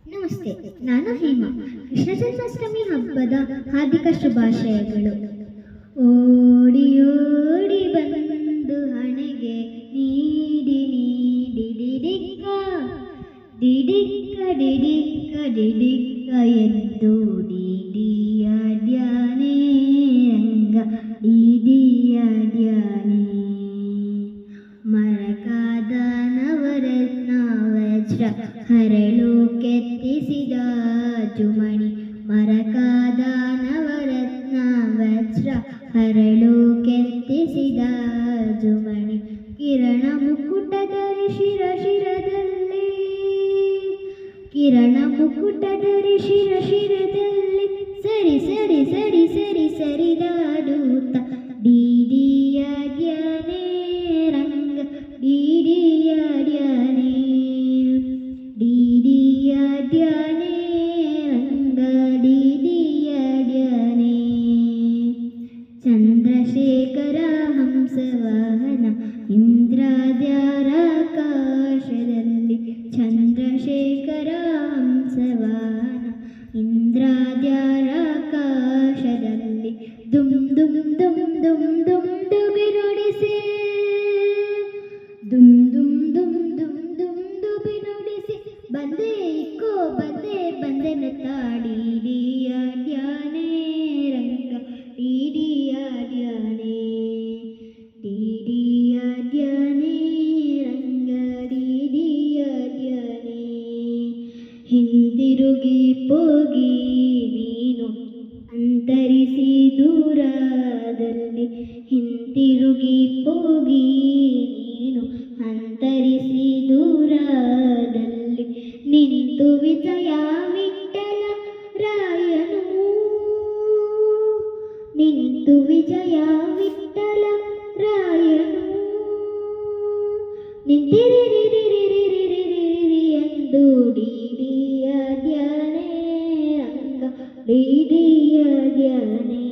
ನಮಸ್ತೆ, ನಾನು ಹೇಮಾ. ಕೃಷ್ಣ ಜನ್ಮಾಷ್ಟಮಿ ಹಬ್ಬದ ಹಾರ್ದಿಕ ಶುಭಾಶಯಗಳು. ಓಡಿ ಓಡಿ ಬಂದು ಹಣೆಗೆ ನೀಡಿ ನೀಡಿ ಡಿಡಿಕ್ಕ ಡಿಡಿಕ್ಕ ಡಿಡಿಕ್ಕ ಡಿಡಿಕ್ಕ ಎಂದು ಡಿಡಿಯಾಡ್ಯಾನೆ ರಂಗ ಡಿಡಿಯಾಡ್ಯಾನೆ. ಮರಕಾದ ನವರತ್ನ ವಜ್ರ ಹರಳು ಕೆತ್ತಿಸಿದ ಜುಮಣಿ. ಮರಕಾದ ನವರತ್ನ ವಜ್ರ ಹರಳು ಕೆತ್ತಿಸಿದ ಜುಮಣಿ. ಕಿರಣ ಮುಕುಟಧರಿ ಶಿರದಲ್ಲಿ, ಕಿರಣ ಮುಕುಟಧರಿ ಶಿರದಲ್ಲಿ ಸರಿ ಸರಿ ಸರಿ ಸರಿ ಸರಿದಾಡುತ್ತ ಡಿಡಿಯಾಡ್ಯಾನೆ ರಂಗ ಡಿಡಿಯಾಡ್ಯಾನೆ ಡಿಡಿಯಾಡ್ಯಾನೆ ರಂಗ ಡಿಡಿಯಾಡ್ಯಾನೆ. ಚಂದ್ರಶೇಖರ ಹಂಸವಾಹನ ಇಂದ್ರಾದ್ಯಾರಾಕಾಶದಲ್ಲಿ. ಚಂದ್ರಶೇಖರ ಹಂಸವಾಹನ ಇಂದ್ರಾದ್ಯಾರಾಕಾಶದಲ್ಲಿ. ದುಮ್ ದುಮ್ ದುಮ್ ದುಮ್ ದುಮ್ ದುಬಿ ನುಡಿಸಿ, ದುಮ್ ದುಮ್ ದುಮ್ ದುಮ್ ದುಮ್ ದುಬಿ ನುಡಿಸಿ ಬಂದೆ ಇಕ್ಕೋ ಬಂದೆ ಬಂದೆನ ತಾಡಿಡಿಯಾಡ್ಯಾನೆ ರಂಗ ಡಿಡಿಯಾಡ್ಯಾನೆ ಡಿಡಿಯಾಡ್ಯಾನೆ ರಂಗ ಡಿಡಿಯಾಡ್ಯಾನೆ. ಹಿಂದಿರುಗಿ ಹೋಗಿ ನೀನು ಅಂತರಿಸಿ ದೂರದಲ್ಲಿ. ಹಿಂದಿರುಗಿ ಹೋಗಿ ನೀನು ಅಂತರಿಸಿ ದೂರದಲ್ಲಿ. ನಿಂತು ವಿಜಯ ವಿಠಲ ರಾಯನು, ನಿಂತು ವಿಜಯ ವಿಠಲ ರಾಯನು. ನಿಂತಿರಿರಿರಿರಿರಿರಿರಿರಿ ಎಂದು ಡಿಡಿಯಾಡ್ಯಾನೆ ರಂಗ ಡಿಡಿಯಾಡ್ಯಾನೆ.